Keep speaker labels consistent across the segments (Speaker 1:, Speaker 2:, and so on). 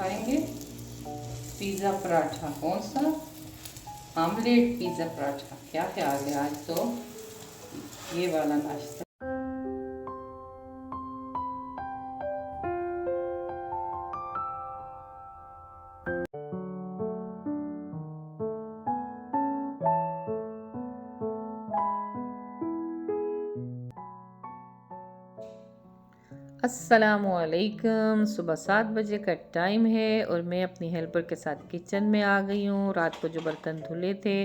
Speaker 1: खाएंगे पिज़्ज़ा पराठा। कौन सा? Omelette pizza paratha. क्या ख्याल है आज तो ये वाला नाश्ता। अस्सलामुअलैकुम। सुबह 7 बजे का टाइम है और मैं अपनी हेल्पर के साथ किचन में आ गई हूँ। रात को जो बर्तन धुले थे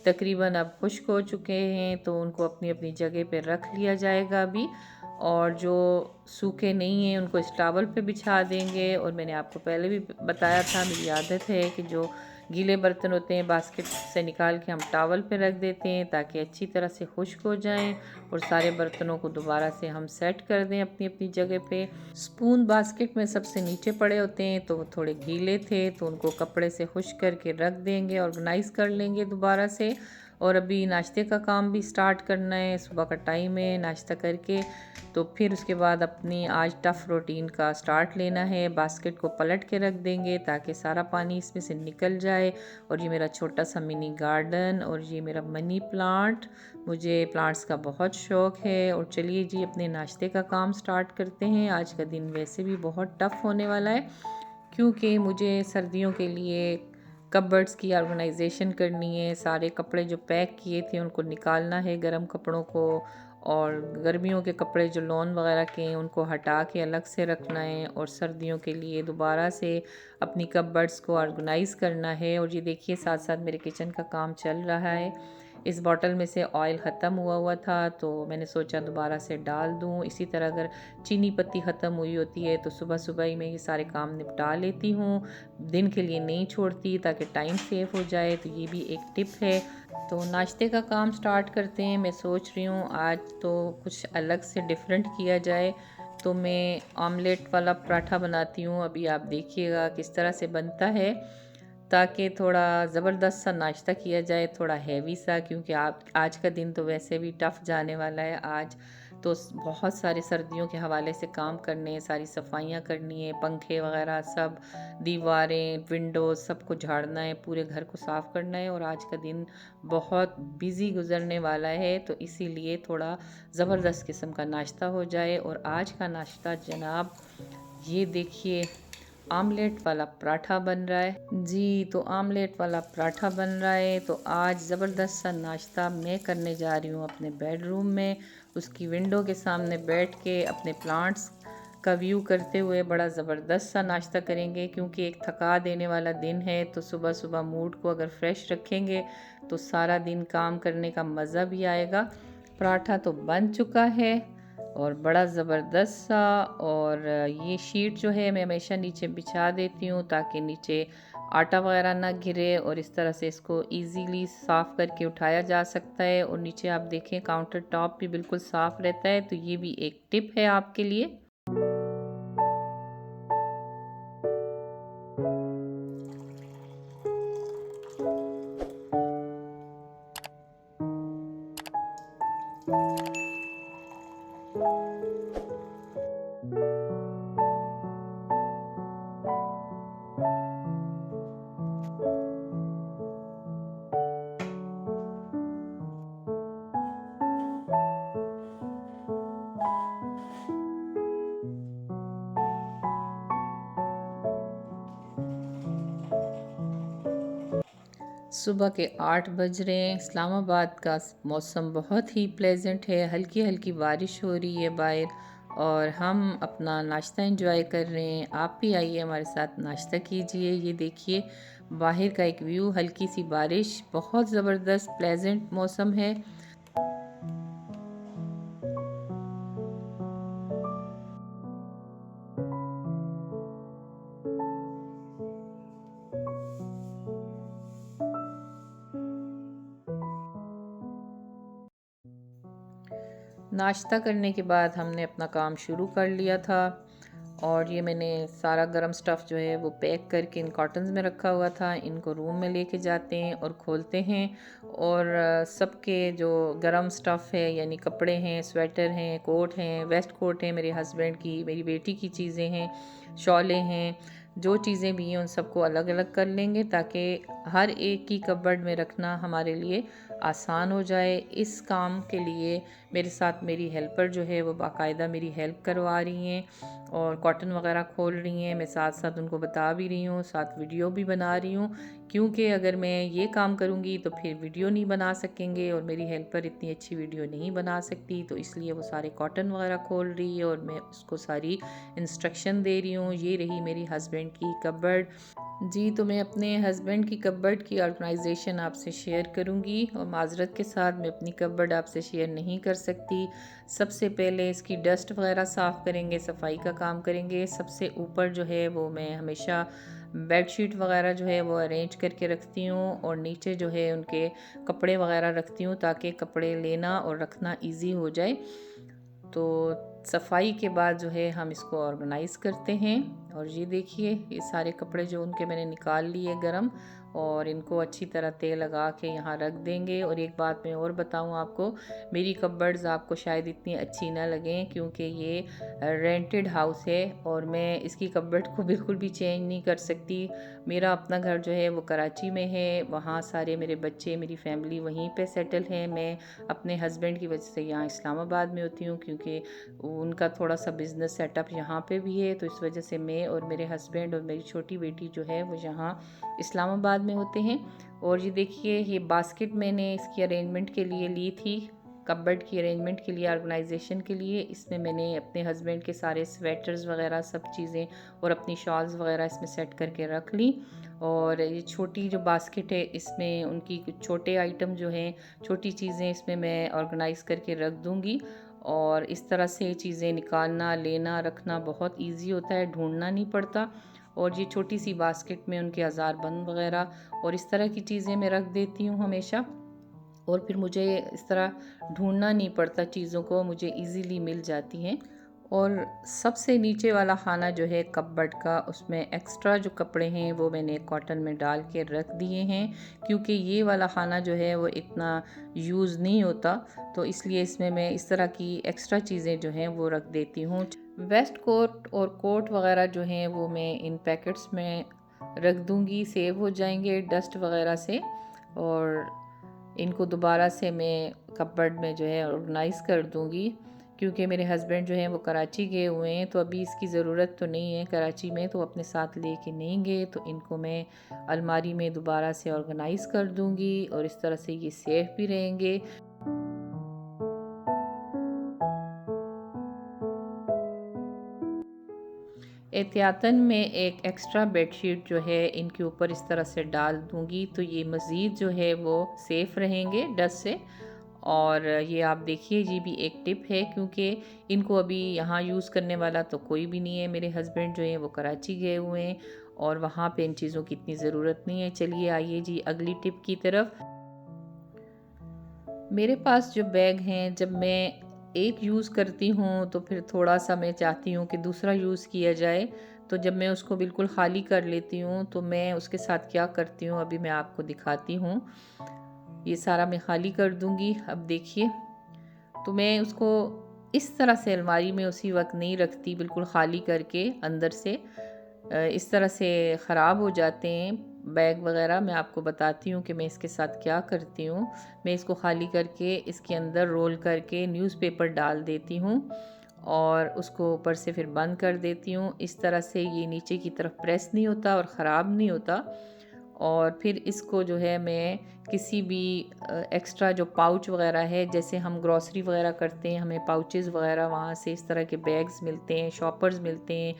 Speaker 1: तकरीबन अब खुश्क हो चुके हैं, तो उनको अपनी अपनी जगह पे रख लिया जाएगा अभी। और जो सूखे नहीं हैं उनको इस टॉवल पे बिछा देंगे। और मैंने आपको पहले भी बताया था, मेरी आदत है कि जो गीले बर्तन होते हैं बास्केट से निकाल के हम टॉवल पे रख देते हैं ताकि अच्छी तरह से खुश्क हो जाएं। और सारे बर्तनों को दोबारा से हम सेट कर दें अपनी अपनी जगह पे। स्पून बास्केट में सबसे नीचे पड़े होते हैं तो वो थोड़े गीले थे, तो उनको कपड़े से खुश्क करके रख देंगे, ऑर्गेनाइज़ कर लेंगे दोबारा से। और अभी नाश्ते का काम भी स्टार्ट करना है, सुबह का टाइम है नाश्ता करके। तो फिर उसके बाद अपनी आज टफ़ रूटीन का स्टार्ट लेना है। बास्केट को पलट के रख देंगे ताकि सारा पानी इसमें से निकल जाए। और ये मेरा छोटा सा मिनी गार्डन और ये मेरा मनी प्लांट, मुझे प्लांट्स का बहुत शौक़ है। और चलिए जी अपने नाश्ते का काम स्टार्ट करते हैं। आज का दिन वैसे भी बहुत टफ़ होने वाला है क्योंकि मुझे सर्दियों के लिए कपबर्ड्स की ऑर्गेनाइजेशन करनी है। सारे कपड़े जो पैक किए थे उनको निकालना है, गर्म कपड़ों को, और गर्मियों के कपड़े जो लॉन वगैरह के हैं उनको हटा के अलग से रखना है। और सर्दियों के लिए दोबारा से अपनी कपबर्ड्स को ऑर्गेनाइज़ करना है। और ये देखिए साथ साथ मेरे किचन का काम चल रहा है। इस बॉटल में से ऑयल ख़त्म हुआ था तो मैंने सोचा दोबारा से डाल दूँ। इसी तरह अगर चीनी पत्ती ख़त्म हुई होती है तो सुबह सुबह ही मैं ये सारे काम निपटा लेती हूँ, दिन के लिए नहीं छोड़ती ताकि टाइम सेव हो जाए। तो ये भी एक टिप है। तो नाश्ते का काम स्टार्ट करते हैं। मैं सोच रही हूँ आज तो कुछ अलग से डिफरेंट किया जाए, तो मैं ऑमलेट वाला पराठा बनाती हूँ। अभी आप देखिएगा किस तरह से बनता है, ताकि थोड़ा ज़बरदस्त सा नाश्ता किया जाए, थोड़ा हैवी सा, क्योंकि आप आज का दिन तो वैसे भी टफ़ जाने वाला है। आज तो बहुत सारे सर्दियों के हवाले से काम करने हैं, सारी सफाइयाँ करनी है, पंखे वगैरह सब, दीवारें, विंडोज़ सबको झाड़ना है, पूरे घर को साफ़ करना है। और आज का दिन बहुत बिज़ी गुज़रने वाला है, तो इसीलिए थोड़ा ज़बरदस्त किस्म का नाश्ता हो जाए। और आज का नाश्ता जनाब ये देखिए आमलेट वाला पराठा बन रहा है जी। तो आमलेट वाला पराठा बन रहा है, तो आज ज़बरदस्त सा नाश्ता मैं करने जा रही हूँ अपने बेडरूम में, उसकी विंडो के सामने बैठ के अपने प्लांट्स का व्यू करते हुए बड़ा ज़बरदस्त सा नाश्ता करेंगे। क्योंकि एक थका देने वाला दिन है, तो सुबह सुबह मूड को अगर फ्रेश रखेंगे तो सारा दिन काम करने का मज़ा भी आएगा। पराठा तो बन चुका है और बड़ा ज़बरदस्त सा। और ये शीट जो है मैं हमेशा नीचे बिछा देती हूँ ताकि नीचे आटा वगैरह ना गिरे, और इस तरह से इसको इजीली साफ़ करके उठाया जा सकता है। और नीचे आप देखें काउंटर टॉप भी बिल्कुल साफ़ रहता है। तो ये भी एक टिप है आपके लिए। सुबह के 8 बज रहे हैं। इस्लामाबाद का मौसम बहुत ही प्लेजेंट है, हल्की हल्की बारिश हो रही है बाहर, और हम अपना नाश्ता एंजॉय कर रहे हैं। आप भी आइए हमारे साथ नाश्ता कीजिए। ये देखिए बाहर का एक व्यू, हल्की सी बारिश, बहुत ज़बरदस्त प्लेजेंट मौसम है। नाश्ता करने के बाद हमने अपना काम शुरू कर लिया था, और ये मैंने सारा गरम स्टफ़ जो है वो पैक करके इन कॉटन्स में रखा हुआ था। इनको रूम में लेके जाते हैं और खोलते हैं, और सबके जो गरम स्टफ़ है यानी कपड़े हैं, स्वेटर हैं, कोट हैं, वेस्ट कोट हैं, मेरे हस्बैंड की, मेरी बेटी की चीज़ें हैं, शॉलें हैं, जो चीज़ें भी हैं उन सबको अलग अलग कर लेंगे ताकि हर एक की कपबोर्ड में रखना हमारे लिए आसान हो जाए। इस काम के लिए मेरे साथ मेरी हेल्पर जो है वो बाकायदा मेरी हेल्प करवा रही हैं और कॉटन वगैरह खोल रही हैं। मैं साथ साथ उनको बता भी रही हूँ, साथ वीडियो भी बना रही हूँ, क्योंकि अगर मैं ये काम करूँगी तो फिर वीडियो नहीं बना सकेंगे और मेरी हेल्पर इतनी अच्छी वीडियो नहीं बना सकती। तो इसलिए वो सारे कॉटन वगैरह खोल रही है और मैं उसको सारी इंस्ट्रक्शन दे रही हूँ। ये रही मेरी हस्बैंड की कपबोर्ड। जी, तो मैं अपने हस्बैंड की कपबोर्ड की ऑर्गेनाइजेशन आपसे शेयर करूंगी और माजरत के साथ मैं अपनी कपबोर्ड आपसे शेयर नहीं कर सकती। सबसे पहले इसकी डस्ट वगैरह साफ़ करेंगे, सफाई का काम करेंगे। सबसे ऊपर जो है वो मैं हमेशा बेडशीट वगैरह जो है वो अरेंज करके रखती हूँ और नीचे जो है उनके कपड़े वगैरह रखती हूँ ताकि कपड़े लेना और रखना ईजी हो जाए। तो सफाई के बाद जो है हम इसको ऑर्गेनाइज़ करते हैं। और ये देखिए ये सारे कपड़े जो उनके मैंने निकाल लिए गरम और इनको अच्छी तरह तेल लगा के यहाँ रख देंगे। और एक बात मैं और बताऊँ आपको, मेरी कपबोर्ड्स आपको शायद इतनी अच्छी ना लगें क्योंकि ये रेंटेड हाउस है और मैं इसकी कपबोर्ड को बिल्कुल भी चेंज नहीं कर सकती। मेरा अपना घर जो है वो कराची में है, वहाँ सारे मेरे बच्चे मेरी फैमिली वहीं पे सेटल हैं। मैं अपने हस्बैंड की वजह से यहाँ इस्लामाबाद में होती हूँ क्योंकि उनका थोड़ा सा बिज़नेस सेटअप यहाँ पे भी है। तो इस वजह से मैं और मेरे हस्बैंड और मेरी छोटी बेटी जो है वो यहाँ इस्लामाबाद में होते हैं। और ये देखिए ये बास्केट मैंने इसकी अरेंजमेंट के लिए ली थी, कपबोर्ड की अरेंजमेंट के लिए, ऑर्गेनाइजेशन के लिए। इसमें मैंने अपने हस्बैंड के सारे स्वेटर्स वगैरह सब चीज़ें और अपनी शॉल्स वगैरह इसमें सेट करके रख ली। और ये छोटी जो बास्केट है इसमें उनकी कुछ छोटे आइटम जो हैं, छोटी चीज़ें इसमें मैं ऑर्गेनाइज़ करके रख दूँगी। और इस तरह से चीज़ें निकालना, लेना, रखना बहुत इजी होता है, ढूंढना नहीं पड़ता। और ये छोटी सी बास्केट में उनके हज़ारबंद वगैरह और इस तरह की चीज़ें मैं रख देती हूँ हमेशा। और फिर मुझे इस तरह ढूंढना नहीं पड़ता, चीज़ों को मुझे इजीली मिल जाती हैं। और सबसे नीचे वाला खाना जो है कपबोर्ड का, उसमें एक्स्ट्रा जो कपड़े हैं वो मैंने कॉटन में डाल के रख दिए हैं क्योंकि ये वाला खाना जो है वो इतना यूज़ नहीं होता। तो इसलिए इसमें मैं इस तरह की एक्स्ट्रा चीज़ें जो हैं वो रख देती हूँ। वेस्ट कोट और कोट वगैरह जो हैं वो मैं इन पैकेट्स में रख दूँगी, सेव हो जाएंगे डस्ट वगैरह से। और इनको दोबारा से मैं कपबोर्ड में जो है ऑर्गेनाइज़ कर दूँगी क्योंकि मेरे हस्बैंड जो हैं वो कराची गए हुए हैं तो अभी इसकी ज़रूरत तो नहीं है कराची में, तो अपने साथ लेके नहीं गए। तो इनको मैं अलमारी में दोबारा से ऑर्गेनाइज़ कर दूँगी और इस तरह से ये सेफ भी रहेंगे। एहतियातन मैं एक एक्स्ट्रा बेडशीट जो है इनके ऊपर इस तरह से डाल दूँगी तो ये मज़ीद जो है वो सेफ़ रहेंगे डस्ट से। और ये आप देखिए ये भी एक टिप है क्योंकि इनको अभी यहाँ यूज़ करने वाला तो कोई भी नहीं है। मेरे हस्बैंड जो हैं वो कराची गए हुए हैं और वहाँ पे इन चीज़ों की इतनी ज़रूरत नहीं है। चलिए आइए जी अगली टिप की तरफ। मेरे पास जो बैग हैं, जब मैं एक यूज़ करती हूँ तो फिर थोड़ा सा मैं चाहती हूँ कि दूसरा यूज़ किया जाए। तो जब मैं उसको बिल्कुल ख़ाली कर लेती हूँ तो मैं उसके साथ क्या करती हूँ अभी मैं आपको दिखाती हूँ। ये सारा मैं ख़ाली कर दूँगी। अब देखिए, तो मैं उसको इस तरह से अलमारी में उसी वक्त नहीं रखती, बिल्कुल ख़ाली करके अंदर से। इस तरह से ख़राब हो जाते हैं बैग वगैरह। मैं आपको बताती हूँ कि मैं इसके साथ क्या करती हूँ। मैं इसको ख़ाली करके इसके अंदर रोल करके न्यूज़पेपर डाल देती हूँ और उसको ऊपर से फिर बंद कर देती हूँ। इस तरह से ये नीचे की तरफ प्रेस नहीं होता और ख़राब नहीं होता। और फिर इसको जो है मैं किसी भी एक्स्ट्रा जो पाउच वगैरह है, जैसे हम ग्रॉसरी वगैरह करते हैं, हमें पाउचेस वगैरह वहाँ से इस तरह के बैग्स मिलते हैं, शॉपर्स मिलते हैं,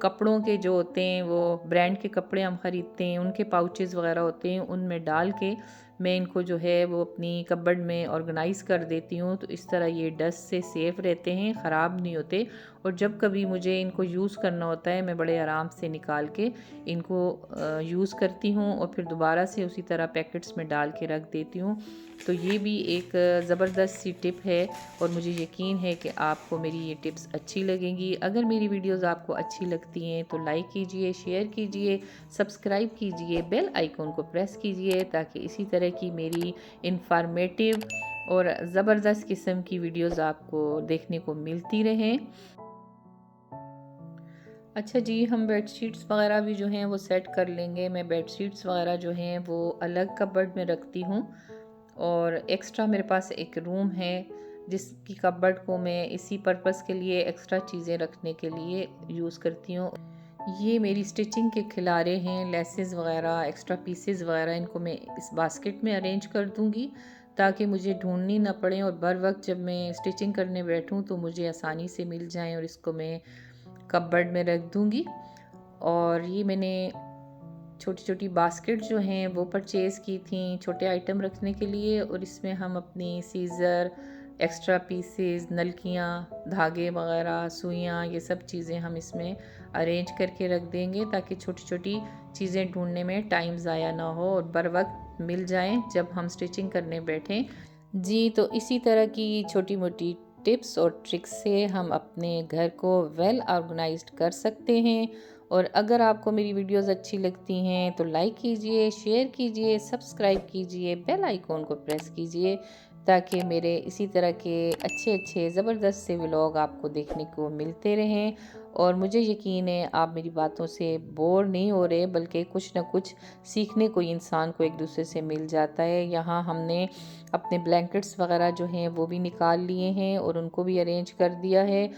Speaker 1: कपड़ों के जो होते हैं वो ब्रांड के कपड़े हम ख़रीदते हैं उनके पाउचेस वगैरह होते हैं, उनमें डाल के मैं इनको जो है वो अपनी कपबोर्ड में ऑर्गेनाइज़ कर देती हूँ। तो इस तरह ये डस्ट से सेफ़ रहते हैं, ख़राब नहीं होते। और जब कभी मुझे इनको यूज़ करना होता है मैं बड़े आराम से निकाल के इनको यूज़ करती हूँ और फिर दोबारा से उसी तरह पैकेट्स में डाल के रख देती हूँ। तो ये भी एक ज़बरदस्त सी टिप है और मुझे यकीन है कि आपको मेरी ये टिप्स अच्छी लगेंगी। अगर मेरी वीडियोस आपको अच्छी लगती हैं तो लाइक कीजिए, शेयर कीजिए, सब्सक्राइब कीजिए, बेल आइकॉन को प्रेस कीजिए ताकि इसी तरह की मेरी इंफॉर्मेटिव और ज़बरदस्त किस्म की वीडियोस आपको देखने को मिलती रहें। अच्छा जी, हम बेडशीट्स वग़ैरह भी जो हैं वो सेट कर लेंगे। मैं बेडशीट्स वग़ैरह जो हैं वो अलग कबर्ड में रखती हूँ और एक्स्ट्रा मेरे पास एक रूम है जिसकी कबर्ड को मैं इसी पर्पस के लिए एक्स्ट्रा चीज़ें रखने के लिए यूज़ करती हूँ। ये मेरी स्टिचिंग के खिलारे हैं, लेसेस वग़ैरह, एक्स्ट्रा पीसेस वग़ैरह, इनको मैं इस बास्केट में अरेंज कर दूँगी ताकि मुझे ढूँढनी ना पड़े और बर वक़्त जब मैं स्टिचिंग करने बैठूँ तो मुझे आसानी से मिल जाएँ और इसको मैं कपबोर्ड में रख दूँगी। और ये मैंने छोटी-छोटी बास्केट जो हैं वो परचेज़ की थी छोटे आइटम रखने के लिए और इसमें हम अपनी सीज़र, एक्स्ट्रा पीसेस, नलकियाँ, धागे वग़ैरह, सुइयाँ, ये सब चीज़ें हम इसमें अरेंज करके रख देंगे ताकि छोटी-छोटी चीज़ें ढूँढने में टाइम ज़ाया ना हो और बर वक़्त मिल जाएँ जब हम स्टिचिंग करने बैठें। जी, तो इसी तरह की छोटी-मोटी टिप्स और ट्रिक्स से हम अपने घर को वेल ऑर्गेनाइज्ड कर सकते हैं। और अगर आपको मेरी वीडियोस अच्छी लगती हैं तो लाइक कीजिए, शेयर कीजिए, सब्सक्राइब कीजिए, बेल आइकॉन को प्रेस कीजिए ताकि मेरे इसी तरह के अच्छे-अच्छे ज़बरदस्त से व्लॉग आपको देखने को मिलते रहें। और मुझे यकीन है आप मेरी बातों से बोर नहीं हो रहे, बल्कि कुछ ना कुछ सीखने को इंसान को एक दूसरे से मिल जाता है। यहाँ हमने अपने ब्लैंकेट्स वगैरह जो हैं वो भी निकाल लिए हैं और उनको भी अरेंज कर दिया है।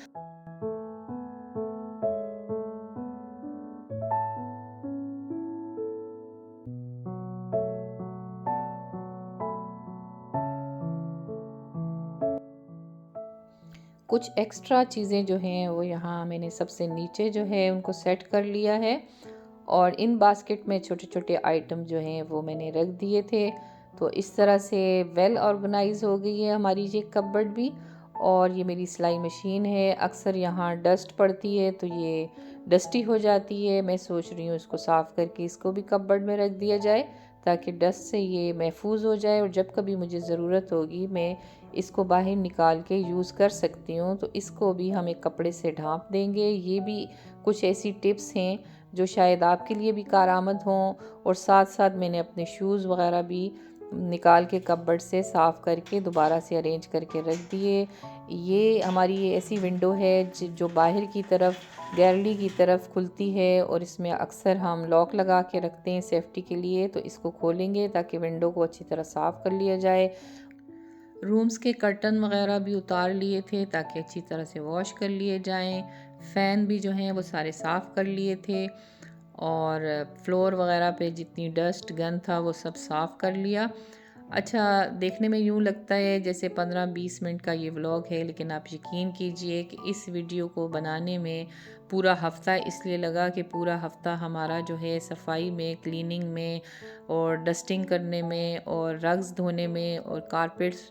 Speaker 1: कुछ एक्स्ट्रा चीज़ें जो हैं वो यहाँ मैंने सबसे नीचे जो है उनको सेट कर लिया है और इन बास्केट में छोटे-छोटे आइटम जो हैं वो मैंने रख दिए थे। तो इस तरह से वेल ऑर्गेनाइज़ हो गई है हमारी ये कपबोर्ड भी। और ये मेरी सिलाई मशीन है, अक्सर यहाँ डस्ट पड़ती है तो ये डस्टी हो जाती है। मैं सोच रही हूँ इसको साफ़ करके इसको भी कपबोर्ड में रख दिया जाए ताकि डस्ट से ये महफूज हो जाए और जब कभी मुझे ज़रूरत होगी मैं इसको बाहर निकाल के यूज़ कर सकती हूँ। तो इसको भी हम एक कपड़े से ढाँप देंगे। ये भी कुछ ऐसी टिप्स हैं जो शायद आपके लिए भी कारआमद हों। और साथ साथ मैंने अपने शूज़ वगैरह भी निकाल के कपबोर्ड से साफ़ करके दोबारा से अरेंज करके रख दिए। ये हमारी ऐसी विंडो है जो बाहर की तरफ गैलरी की तरफ खुलती है और इसमें अक्सर हम लॉक लगा के रखते हैं सेफ्टी के लिए। तो इसको खोलेंगे ताकि विंडो को अच्छी तरह साफ़ कर लिया जाए। रूम्स के कर्टन वगैरह भी उतार लिए थे ताकि अच्छी तरह से वॉश कर लिए जाएं। फ़ैन भी जो हैं वो सारे साफ़ कर लिए थे और फ्लोर वगैरह पे जितनी डस्ट गंद था वो सब साफ़ कर लिया। अच्छा, देखने में यूँ लगता है जैसे 15-20 मिनट का ये व्लॉग है, लेकिन आप यकीन कीजिए कि इस वीडियो को बनाने में पूरा हफ़्ता इसलिए लगा कि पूरा हफ़्ता हमारा जो है सफाई में, क्लीनिंग में और डस्टिंग करने में और रग्स धोने में और कारपेट्स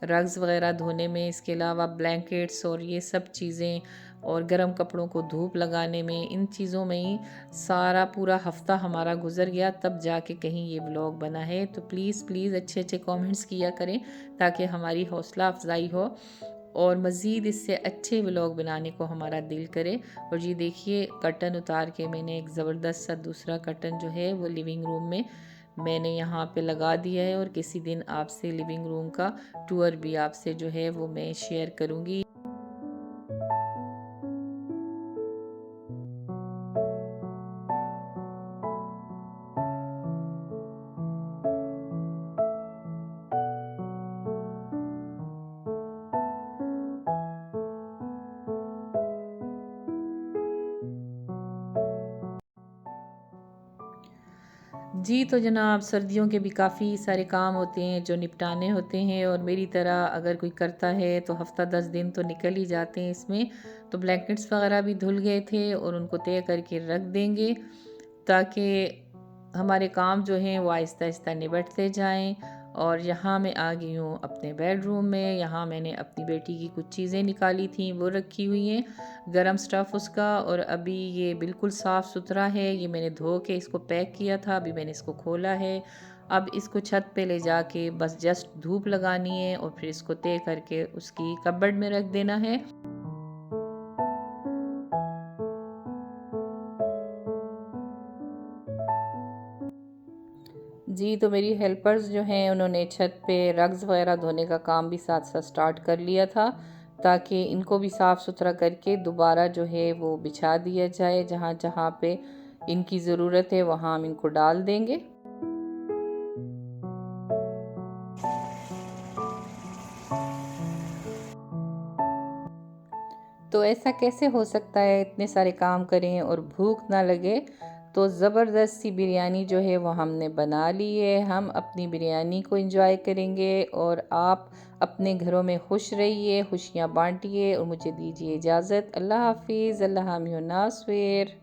Speaker 1: रग्स वगैरह धोने में, इसके अलावा ब्लैंकेट्स और ये सब चीज़ें और गर्म कपड़ों को धूप लगाने में, इन चीज़ों में ही सारा पूरा हफ़्ता हमारा गुज़र गया, तब जाके कहीं ये व्लॉग बना है। तो प्लीज़ प्लीज़ अच्छे अच्छे कमेंट्स किया करें ताकि हमारी हौसला अफजाई हो और मज़ीद इससे अच्छे व्लॉग बनाने को हमारा दिल करे। और ये देखिए, कर्टन उतार के मैंने एक ज़बरदस्त सा दूसरा कर्टन जो है वो लिविंग रूम में मैंने यहाँ पे लगा दिया है और किसी दिन आपसे लिविंग रूम का टूर भी आपसे जो है वो मैं शेयर करूँगी। जी, तो जनाब, सर्दियों के भी काफ़ी सारे काम होते हैं जो निपटाने होते हैं और मेरी तरह अगर कोई करता है तो हफ़्ता 10 दिन तो निकल ही जाते हैं इसमें। तो ब्लैंकेट्स वगैरह भी धुल गए थे और उनको तय करके रख देंगे ताकि हमारे काम जो हैं वो आहिस्ता-आहिस्ता निबटते जाएँ। और यहाँ मैं आ गई हूँ अपने बेडरूम में। यहाँ मैंने अपनी बेटी की कुछ चीज़ें निकाली थी, वो रखी हुई हैं, गरम स्टफ़ उसका। और अभी ये बिल्कुल साफ़ सुथरा है, ये मैंने धो के इसको पैक किया था, अभी मैंने इसको खोला है। अब इसको छत पे ले जाके बस जस्ट धूप लगानी है और फिर इसको तय करके उसकी कपबोर्ड में रख देना है। जी, तो मेरी हेल्पर्स जो हैं उन्होंने छत पे रग्स वगैरह धोने का काम भी साथ-साथ स्टार्ट कर लिया था ताकि इनको भी साफ़ सुथरा करके दोबारा जो है वो बिछा दिया जाए। जहाँ जहाँ पे इनकी ज़रूरत है वहाँ हम इनको डाल देंगे। तो ऐसा कैसे हो सकता है इतने सारे काम करें और भूख ना लगे। तो ज़बरदस्त सी बिरयानी जो है वो हमने बना ली है। हम अपनी बिरयानी को एंजॉय करेंगे और आप अपने घरों में खुश रहिए, खुशियाँ बांटिए और मुझे दीजिए इजाज़त। अल्लाह हाफिज़। अल्लाह नासवेर।